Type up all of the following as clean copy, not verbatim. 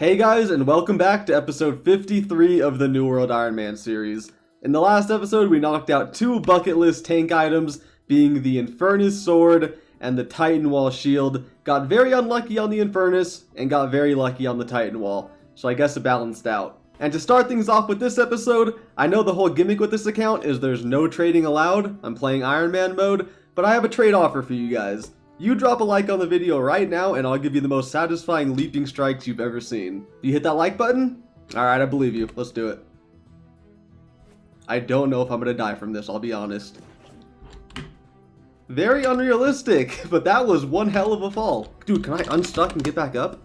Hey guys, and welcome back to episode 53 of the New World Ironman series. In the last episode, we knocked out two bucket list tank items, being the Infernus Sword and the Titan Wall Shield. Got very unlucky on the Infernus, and got very lucky on the Titan Wall, so I guess it balanced out. And to start things off with this episode, I know the whole gimmick with this account is there's no trading allowed. I'm playing Ironman mode, but I have a trade offer for you guys. You drop a like on the video right now and I'll give you the most satisfying leaping strikes you've ever seen. You hit that like button? Alright, I believe you. Let's do it. I don't know if I'm gonna die from this, I'll be honest. Very unrealistic, but that was one hell of a fall. Dude, can I unstuck and get back up?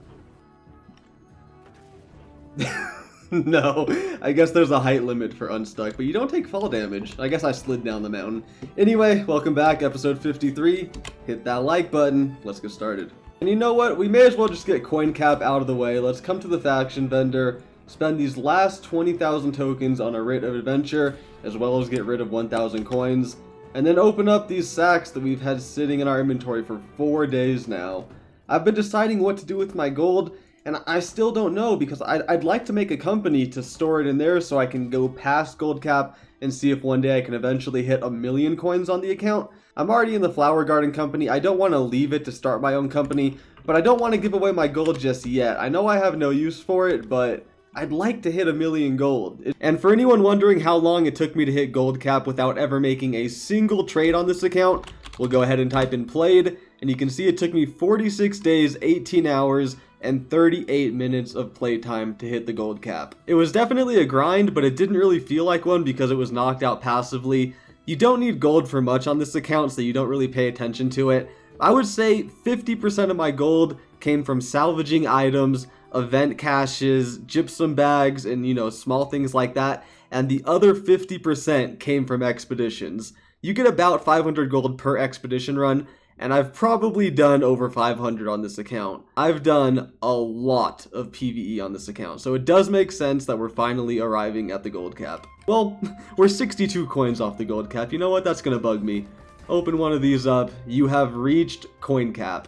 No, I guess there's a height limit for unstuck, but you don't take fall damage. I guess I slid down the mountain. Anyway, welcome back, episode 53. Hit that like button. Let's get started. And you know what? We may as well just get coin cap out of the way. Let's come to the faction vendor, spend these last 20,000 tokens on a writ of adventure, as well as get rid of 1,000 coins, and then open up these sacks that we've had sitting in our inventory for 4 days now. I've been deciding what to do with my gold, and I still don't know because I'd like to make a company to store it in there so I can go past gold cap and see if one day I can eventually hit 1,000,000 coins on the account. I'm already in the flower garden company. I don't want to leave it to start my own company, but I don't want to give away my gold just yet. I know I have no use for it, but I'd like to hit 1,000,000 gold. And for anyone wondering how long it took me to hit gold cap without ever making a single trade on this account, we'll go ahead and type in played, and you can see it took me 46 days, 18 hours, and 38 minutes of playtime to hit the gold cap. It was definitely a grind, but it didn't really feel like one because it was knocked out passively. You don't need gold for much on this account, so you don't really pay attention to it. I would say 50% of my gold came from salvaging items, event caches, gypsum bags, and small things like that, and the other 50% came from expeditions. You get about 500 gold per expedition run, and I've probably done over 500 on this account. I've done a lot of PvE on this account, so it does make sense that we're finally arriving at the gold cap. Well, we're 62 coins off the gold cap. You know what? That's gonna bug me. Open one of these up. You have reached coin cap.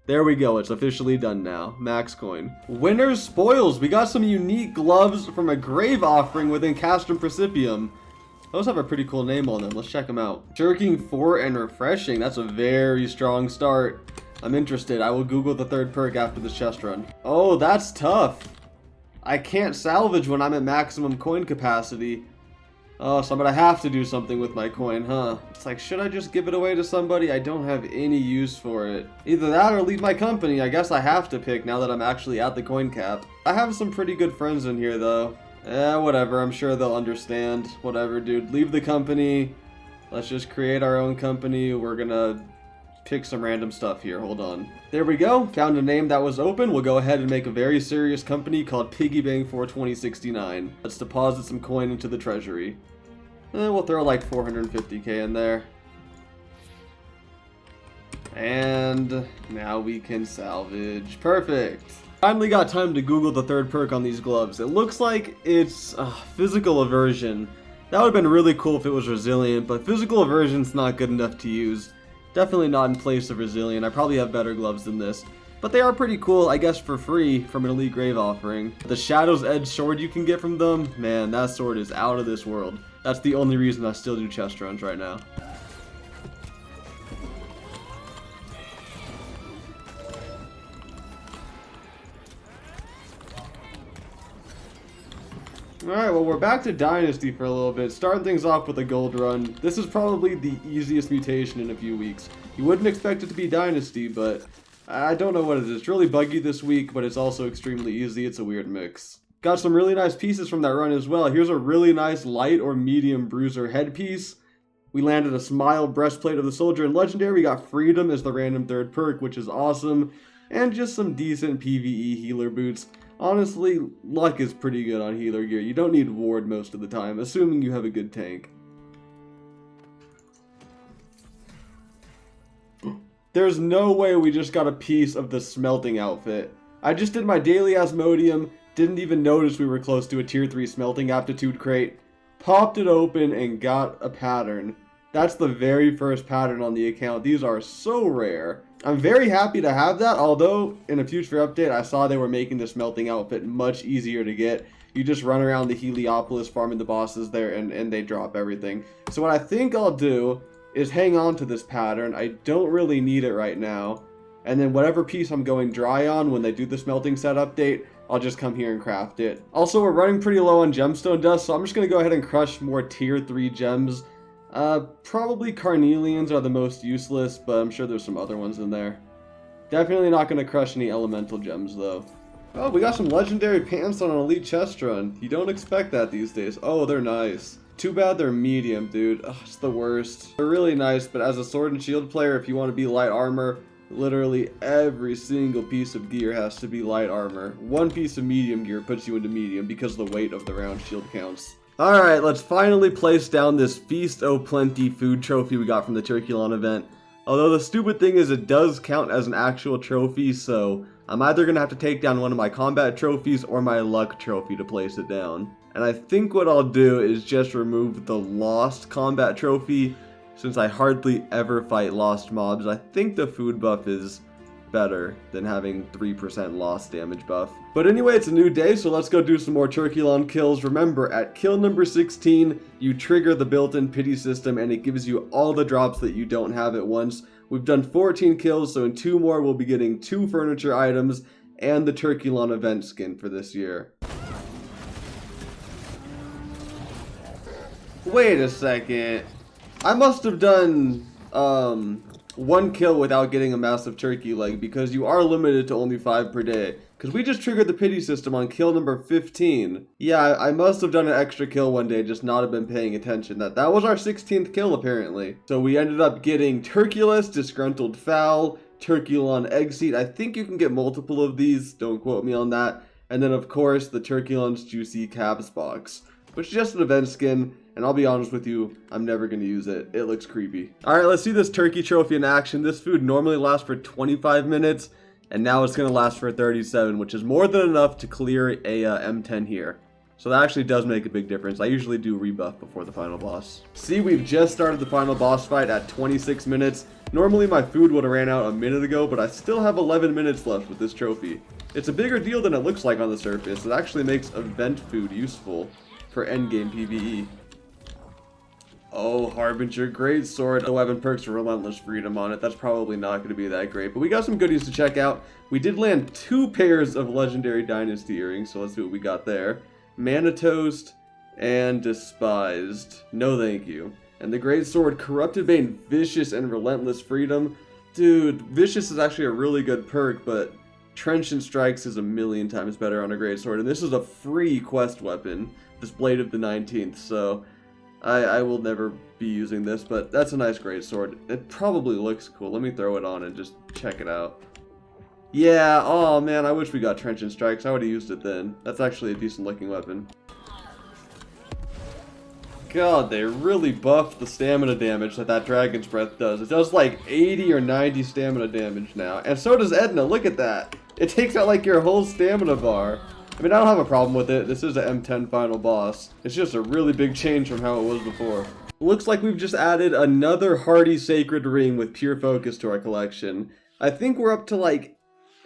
There we go. It's officially done now. Max coin. Winner's spoils. We got some unique gloves from a grave offering within Castrum Principium. Those have a pretty cool name on them. Let's check them out. Jerking 4 and refreshing. That's a very strong start. I'm interested. I will Google the third perk after this chest run. Oh, that's tough. I can't salvage when I'm at maximum coin capacity. Oh, so I'm gonna have to do something with my coin, huh? It's like, should I just give it away to somebody? I don't have any use for it. Either that or leave my company. I guess I have to pick now that I'm actually at the coin cap. I have some pretty good friends in here, though. Whatever, I'm sure they'll understand. Whatever, dude. Leave the company. Let's just create our own company. We're gonna pick some random stuff here. Hold on. There we go. Found a name that was open. We'll go ahead and make a very serious company called Piggy Bang for 2069. Let's deposit some coin into the treasury. We'll throw like 450k in there. And now we can salvage. Perfect. Finally got time to Google the third perk on these gloves. It looks like it's physical aversion. That would have been really cool if it was resilient, but physical aversion's not good enough to use. Definitely not in place of resilient. I probably have better gloves than this. But they are pretty cool, I guess, for free from an elite grave offering. The Shadow's Edge sword you can get from them, man, that sword is out of this world. That's the only reason I still do chest runs right now. Alright, well, we're back to Dynasty for a little bit, starting things off with a gold run. This is probably the easiest mutation in a few weeks. You wouldn't expect it to be Dynasty, but I don't know what it is. It's really buggy this week, but it's also extremely easy. It's a weird mix. Got some really nice pieces from that run as well. Here's a really nice light or medium bruiser headpiece. We landed a smile breastplate of the soldier in legendary. We got freedom as the random third perk, which is awesome. And just some decent PvE healer boots. Honestly, luck is pretty good on healer gear. You don't need ward most of the time, assuming you have a good tank. There's no way we just got a piece of the smelting outfit. I just did my daily Asmodium, didn't even notice we were close to a tier 3 smelting aptitude crate, popped it open and got a pattern. That's the very first pattern on the account. These are so rare. I'm very happy to have that, although in a future update I saw they were making the smelting outfit much easier to get. You just run around the Heliopolis farming the bosses there and they drop everything. So what I think I'll do is hang on to this pattern. I don't really need it right now. And then whatever piece I'm going dry on when they do the smelting set update, I'll just come here and craft it. Also, we're running pretty low on gemstone dust, so I'm just going to go ahead and crush more tier 3 gems. Probably carnelians are the most useless, but I'm sure there's some other ones in there. Definitely not going to crush any elemental gems, though. Oh, we got some legendary pants on an elite chest run. You don't expect that these days. Oh, they're nice. Too bad they're medium, dude. Ugh, it's the worst. They're really nice, but as a sword and shield player, if you want to be light armor, literally every single piece of gear has to be light armor. One piece of medium gear puts you into medium because the weight of the round shield counts. Alright, let's finally place down this Feast O' Plenty food trophy we got from the Turkulon event. Although the stupid thing is it does count as an actual trophy, so I'm either going to have to take down one of my combat trophies or my luck trophy to place it down. And I think what I'll do is just remove the lost combat trophy, since I hardly ever fight lost mobs. I think the food buff is better than having 3% lost damage buff. But anyway, it's a new day, so let's go do some more Turkulon kills. Remember, at kill number 16, you trigger the built-in pity system, and it gives you all the drops that you don't have at once. We've done 14 kills, so in 2 more, we'll be getting 2 furniture items and the Turkulon event skin for this year. Wait a second. I must have done, 1 kill without getting a massive turkey leg, because you are limited to only 5 per day. Because we just triggered the pity system on kill number 15. Yeah, I must have done an extra kill one day, just not have been paying attention. That was our 16th kill, apparently. So we ended up getting Turkulus, Disgruntled Fowl, Turkulon Egg Seed. I think you can get multiple of these, don't quote me on that. And then, of course, the Turkulon's Juicy Caps box, which is just an event skin. And I'll be honest with you, I'm never going to use it. It looks creepy. Alright, let's see this turkey trophy in action. This food normally lasts for 25 minutes, and now it's going to last for 37, which is more than enough to clear a M10 here. So that actually does make a big difference. I usually do rebuff before the final boss. See, we've just started the final boss fight at 26 minutes. Normally my food would have ran out a minute ago, but I still have 11 minutes left with this trophy. It's a bigger deal than it looks like on the surface. It actually makes event food useful for endgame PvE. Oh, Harbinger Greatsword. The weapon perks for Relentless Freedom on it. That's probably not going to be that great, but we got some goodies to check out. We did land 2 pairs of Legendary Dynasty earrings, so let's see what we got there. Mana Toast and Despised. No thank you. And the Greatsword, Corrupted Bane, Vicious, and Relentless Freedom. Dude, Vicious is actually a really good perk, but Trenchant Strikes is a million times better on a Greatsword, and this is a free quest weapon, this Blade of the 19th, so I will never be using this, but that's a nice greatsword. It probably looks cool. Let me throw it on and just check it out. Yeah, oh man, I wish we got Trenchant Strikes. I would have used it then. That's actually a decent looking weapon. God, they really buffed the stamina damage that Dragon's Breath does. It does like 80 or 90 stamina damage now. And so does Edna, look at that. It takes out like your whole stamina bar. I mean, I don't have a problem with it. This is an M10 final boss. It's just a really big change from how it was before. Looks like we've just added another Hardy Sacred Ring with Pure Focus to our collection. I think we're up to like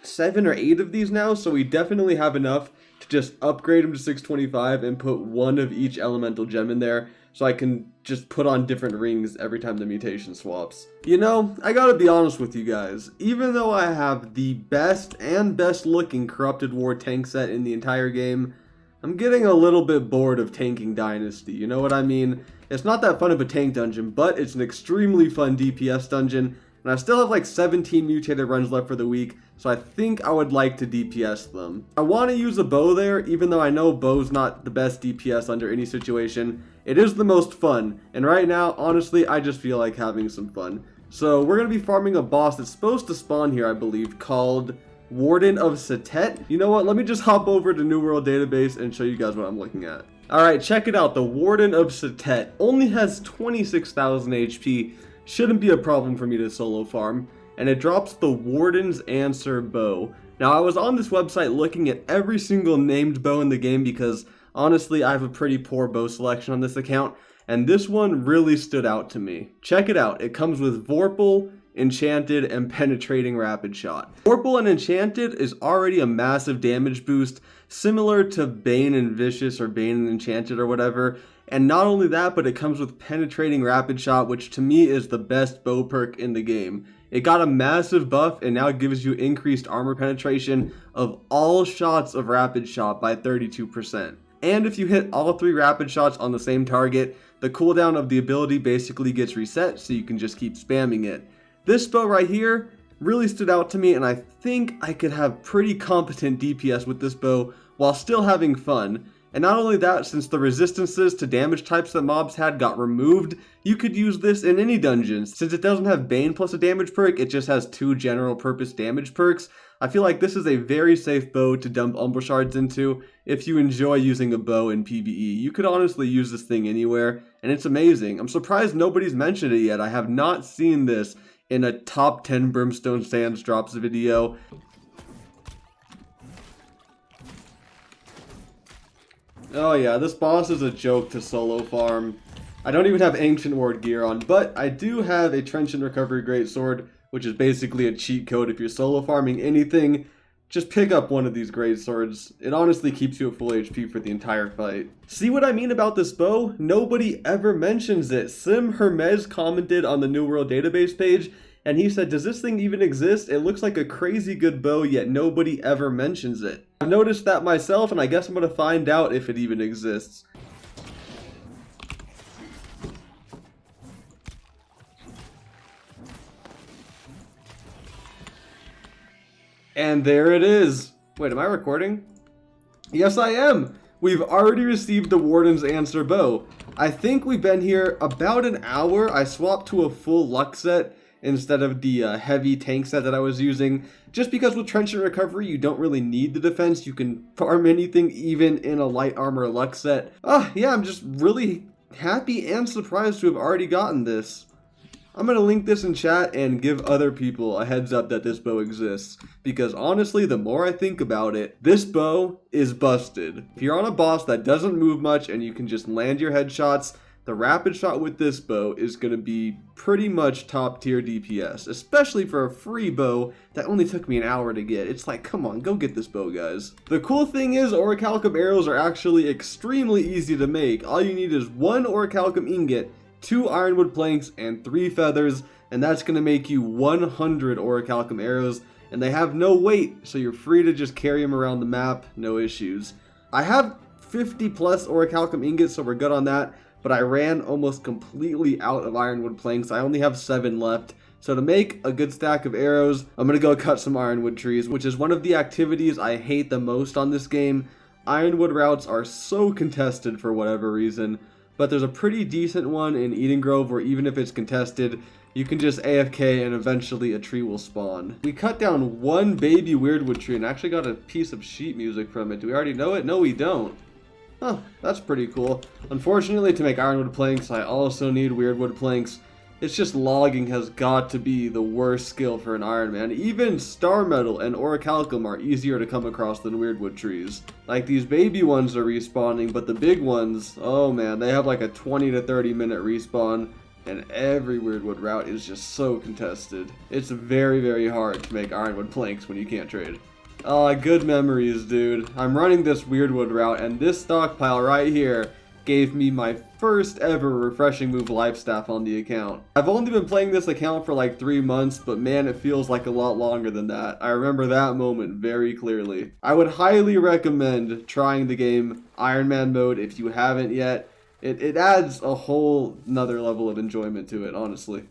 7 or 8 of these now, so we definitely have enough to just upgrade them to 625 and put 1 of each elemental gem in there, so I can just put on different rings every time the mutation swaps. You know, I gotta be honest with you guys, even though I have the best and best looking Corrupted War tank set in the entire game, I'm getting a little bit bored of tanking Dynasty, you know what I mean? It's not that fun of a tank dungeon, but it's an extremely fun DPS dungeon, and I still have like 17 mutated runs left for the week, so I think I would like to DPS them. I want to use a bow there, even though I know bow's not the best DPS under any situation. It is the most fun, and right now, honestly, I just feel like having some fun. So we're going to be farming a boss that's supposed to spawn here, I believe, called Warden of Satet. You know what, let me just hop over to New World Database and show you guys what I'm looking at. Alright, check it out, the Warden of Satet only has 26,000 HP, shouldn't be a problem for me to solo farm, and it drops the Warden's Answer bow. Now, I was on this website looking at every single named bow in the game because honestly, I have a pretty poor bow selection on this account, and this one really stood out to me. Check it out. It comes with Vorpal, Enchanted, and Penetrating Rapid Shot. Vorpal and Enchanted is already a massive damage boost, similar to Bane and Vicious or Bane and Enchanted or whatever. And not only that, but it comes with Penetrating Rapid Shot, which to me is the best bow perk in the game. It got a massive buff and now gives you increased armor penetration of all shots of Rapid Shot by 32%. And if you hit all 3 Rapid Shots on the same target, the cooldown of the ability basically gets reset, so you can just keep spamming it. This bow right here really stood out to me, and I think I could have pretty competent DPS with this bow while still having fun. And not only that, since the resistances to damage types that mobs had got removed, you could use this in any dungeons. Since it doesn't have Bane plus a damage perk, it just has 2 general purpose damage perks. I feel like this is a very safe bow to dump Umbral Shards into if you enjoy using a bow in PvE. You could honestly use this thing anywhere, and it's amazing. I'm surprised nobody's mentioned it yet. I have not seen this in a top 10 Brimstone Sands drops video. Oh yeah, this boss is a joke to solo farm. I don't even have Ancient Ward gear on, but I do have a Trenchant Recovery Greatsword, which is basically a cheat code if you're solo farming anything. Just pick up one of these Greatswords. It honestly keeps you at full HP for the entire fight. See what I mean about this bow? Nobody ever mentions it. Sim Hermes commented on the New World database page, and he said, does this thing even exist? It looks like a crazy good bow, yet nobody ever mentions it. I've noticed that myself, and I guess I'm going to find out if it even exists. And there it is. Wait, am I recording? Yes, I am. We've already received the Warden's Answer bow. I think we've been here about an hour. I swapped to a full luck set instead of the heavy tank set that I was using, just because with Trenchant Recovery you don't really need the defense. You can farm anything even in a light armor luck set. Yeah, I'm just really happy and surprised to have already gotten this. I'm going to link this in chat and give other people a heads up that this bow exists, because honestly, the more I think about it, this bow is busted. If you're on a boss that doesn't move much and you can just land your headshots, the rapid shot with this bow is going to be pretty much top tier DPS, especially for a free bow that only took me an hour to get. It's like, come on, go get this bow, guys. The cool thing is Orichalcum arrows are actually extremely easy to make. All you need is 1 Orichalcum ingot, 2 ironwood planks, and 3 feathers, and that's going to make you 100 Orichalcum arrows, and they have no weight, so you're free to just carry them around the map, no issues. I have 50 plus Orichalcum ingots, so we're good on that, but I ran almost completely out of ironwood planks. I only have 7 left. So to make a good stack of arrows, I'm going to go cut some ironwood trees, which is one of the activities I hate the most on this game. Ironwood routes are so contested for whatever reason, but there's a pretty decent one in Eden Grove where even if it's contested, you can just AFK and eventually a tree will spawn. We cut down 1 baby weirdwood tree and actually got a piece of sheet music from it. Do we already know it? No, we don't. Huh, that's pretty cool. Unfortunately, to make ironwood planks, I also need weirdwood planks. It's just logging has got to be the worst skill for an Ironman. Even star metal and orichalcum are easier to come across than weirdwood trees. Like, these baby ones are respawning, but the big ones, oh man, they have like a 20 to 30 minute respawn, and every weirdwood route is just so contested. It's very, very hard to make ironwood planks when you can't trade. Good memories, dude. I'm running this weirdwood route, and this stockpile right here gave me my first ever refreshing move life staff on the account. I've only been playing this account for like 3 months, but man, it feels like a lot longer than that. I remember that moment very clearly. I would highly recommend trying the game Ironman mode if you haven't yet. It adds a whole nother level of enjoyment to it, honestly.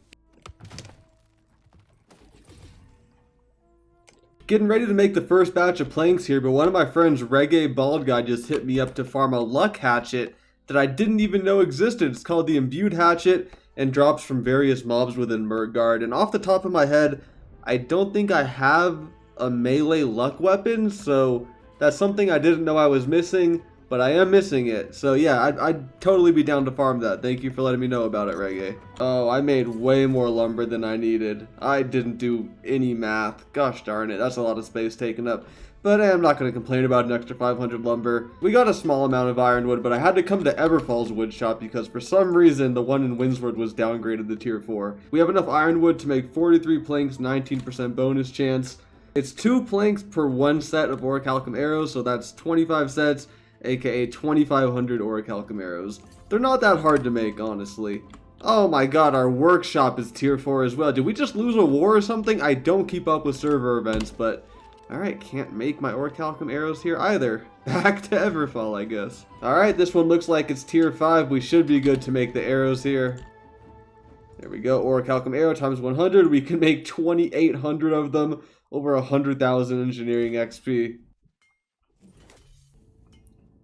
Getting ready to make the first batch of planks here, but one of my friends, Reggae Bald Guy, just hit me up to farm a luck hatchet that I didn't even know existed. It's called the imbued hatchet and drops from various mobs within Murgard. And off the top of my head, I don't think I have a melee luck weapon, so that's something I didn't know I was missing, but I am missing it. So yeah, I'd totally be down to farm that. Thank you for letting me know about it, Reggae. Oh, I made way more lumber than I needed. I didn't do any math. Gosh darn it, that's a lot of space taken up. But I'm not going to complain about an extra 500 lumber. We got a small amount of ironwood, but I had to come to Everfall's wood shop because for some reason the one in Windsward was downgraded to tier 4. We have enough ironwood to make 43 planks, 19% bonus chance. It's 2 planks per 1 set of orichalcum arrows, so that's 25 sets, aka 2,500 orichalcum arrows. They're not that hard to make, honestly. Oh my god, our workshop is tier 4 as well. Did we just lose a war or something? I don't keep up with server events, but... Alright, can't make my orichalcum arrows here either. Back to Everfall, I guess. Alright, this one looks like it's tier 5. We should be good to make the arrows here. There we go, orichalcum arrow times 100. We can make 2,800 of them. Over 100,000 engineering XP.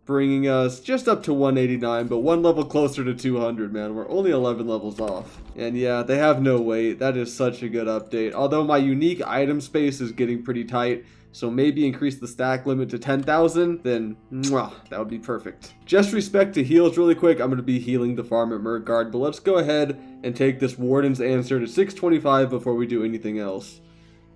Bringing us just up to 189, but 1 level closer to 200, man. We're only 11 levels off. And yeah, they have no weight. That is such a good update. Although my unique item space is getting pretty tight, so maybe increase the stack limit to 10,000, then mwah, that would be perfect. Just respect to heals really quick. I'm going to be healing the farm at Murkgard, but let's go ahead and take this Warden's answer to 625 before we do anything else.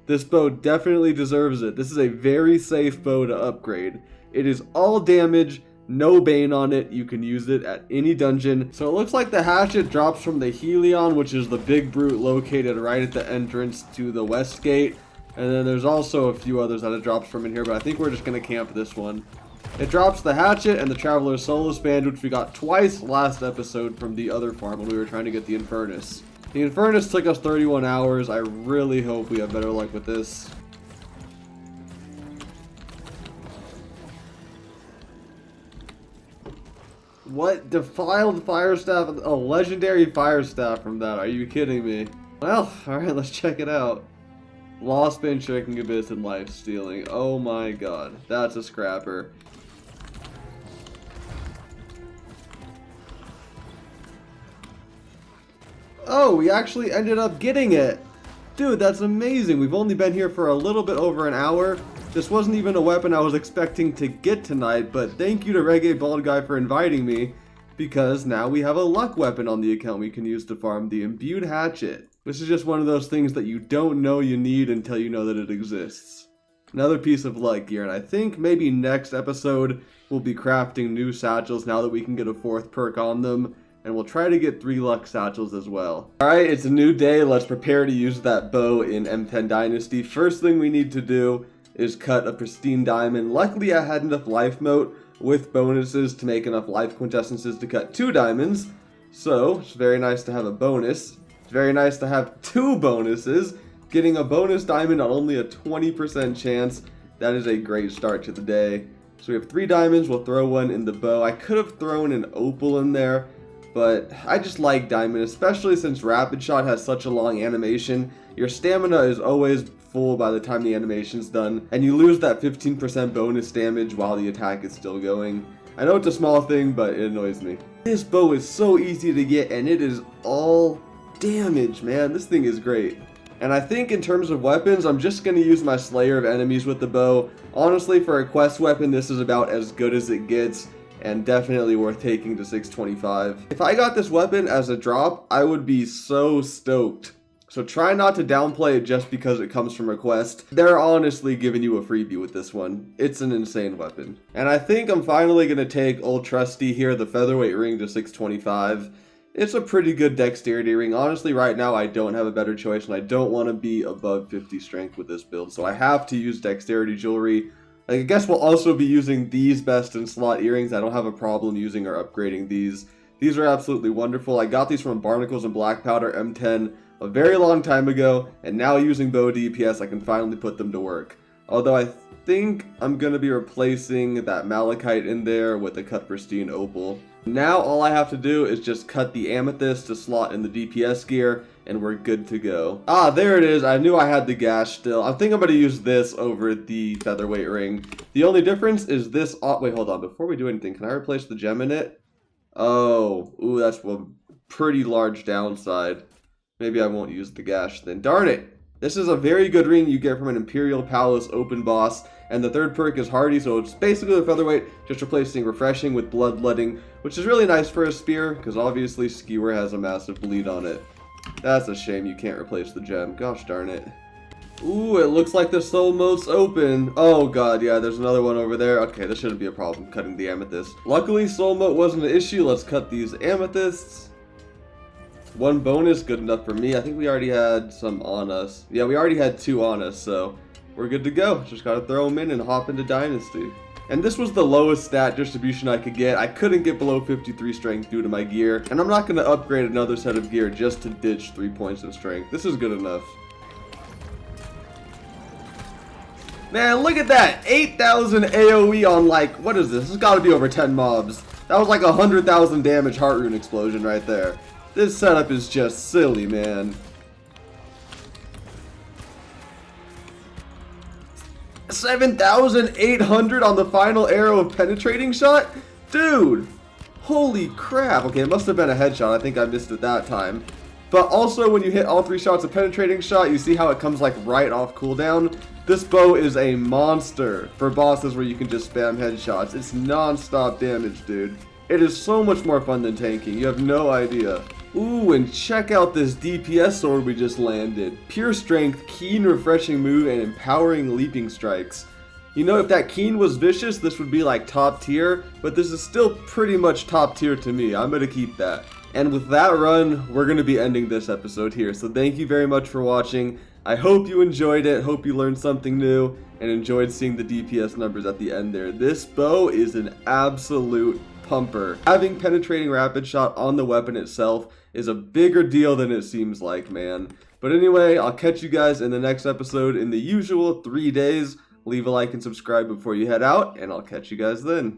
This bow definitely deserves it. This is a very safe bow to upgrade. It is all damage, no bane on it. You can use it at any dungeon. So it looks like the hatchet drops from the Helion, which is the big brute located right at the entrance to the west gate. And then there's also a few others that it drops from in here, but I think we're just going to camp this one. It drops the hatchet and the Traveler's Solace Band, which we got twice last episode from the other farm when we were trying to get the Infernus. The Infernus took us 31 hours. I really hope we have better luck with this. What? Defiled Fire Staff? A legendary Fire Staff from that. Are you kidding me? Well, alright, let's check it out. Lost Bane, Shaking Abyss, and Life Stealing. Oh my god. That's a scrapper. Oh, we actually ended up getting it! Dude, that's amazing. We've only been here for a little bit over an hour. This wasn't even a weapon I was expecting to get tonight, but thank you to Reggae Bald Guy for inviting me, because now we have a luck weapon on the account we can use to farm, the imbued hatchet. This is just one of those things that you don't know you need until you know that it exists. Another piece of luck gear, and I think maybe next episode we'll be crafting new satchels now that we can get a 4th perk on them. And we'll try to get 3 luck satchels as well. Alright, it's a new day. Let's prepare to use that bow in M10 Dynasty. First thing we need to do is cut a pristine diamond. Luckily, I had enough life moat with bonuses to make enough life quintessences to cut 2 diamonds. So, it's very nice to have a bonus. It's very nice to have 2 bonuses. Getting a bonus diamond on only a 20% chance. That is a great start to the day. So we have 3 diamonds. We'll throw 1 in the bow. I could have thrown an opal in there, but I just like diamond, especially since rapid shot has such a long animation. Your stamina is always full by the time the animation's done, and you lose that 15% bonus damage while the attack is still going. I know it's a small thing, but it annoys me. This bow is so easy to get, and it is all damage, man. This thing is great. And I think in terms of weapons, I'm just going to use my Slayer of Enemies with the bow. Honestly, for a quest weapon, this is about as good as it gets, and definitely worth taking to 625. If I got this weapon as a drop, I would be so stoked. So try not to downplay it just because it comes from a quest. They're honestly giving you a freebie with this one. It's an insane weapon. And I think I'm finally going to take Old Trusty here, the Featherweight Ring, to 625. It's a pretty good dexterity ring. Honestly, right now I don't have a better choice, and I don't want to be above 50 strength with this build. So I have to use dexterity jewelry. I guess we'll also be using these best in slot earrings. I don't have a problem using or upgrading these. These are absolutely wonderful. I got these from Barnacles and Black Powder M10 a very long time ago, and now using bow DPS, I can finally put them to work. Although I think I'm going to be replacing that Malachite in there with a cut pristine opal. Now all I have to do is just cut the amethyst to slot in the DPS gear, and we're good to go. Ah, there it is. I knew I had the gash still. I think I'm going to use this over the featherweight ring. The only difference is this... Oh, wait, hold on. Before we do anything, can I replace the gem in it? Oh, ooh, that's a pretty large downside. Maybe I won't use the gash then. Darn it! This is a very good ring you get from an Imperial Palace open boss, and the 3rd perk is Hardy, so it's basically the featherweight, just replacing Refreshing with Bloodletting, which is really nice for a spear, because obviously Skewer has a massive bleed on it. That's a shame you can't replace the gem. Gosh darn it. Ooh, it looks like the soul mote's open. Oh god, yeah, there's another one over there. Okay, this shouldn't be a problem, cutting the amethyst. Luckily, soul mote wasn't an issue. Let's cut these amethysts. One bonus, good enough for me. I think we already had some on us. Yeah, we already had 2 on us, so we're good to go. Just gotta throw them in and hop into Dynasty. And this was the lowest stat distribution I could get. I couldn't get below 53 strength due to my gear, and I'm not gonna upgrade another set of gear just to ditch 3 points of strength. This is good enough. Man, look at that! 8,000 AoE on like, what is this? This has got to be over 10 mobs. That was like 100,000 damage heart rune explosion right there. This setup is just silly, man. 7,800 on the final arrow of penetrating shot? Dude! Holy crap. Okay, it must have been a headshot. I think I missed it that time. But also, when you hit all 3 shots of penetrating shot, you see how it comes like right off cooldown? This bow is a monster for bosses where you can just spam headshots. It's non-stop damage, dude. It is so much more fun than tanking. You have no idea. Ooh, and check out this DPS sword we just landed. Pure strength, keen refreshing move, and empowering leaping strikes. You know, if that keen was vicious, this would be like top tier, but this is still pretty much top tier to me. I'm gonna keep that. And with that run, we're gonna be ending this episode here. So thank you very much for watching. I hope you enjoyed it, hope you learned something new, and enjoyed seeing the DPS numbers at the end there. This bow is an absolute pumper. Having penetrating rapid shot on the weapon itself is a bigger deal than it seems like, man. But anyway, I'll catch you guys in the next episode in the usual 3 days. Leave a like and subscribe before you head out, and I'll catch you guys then.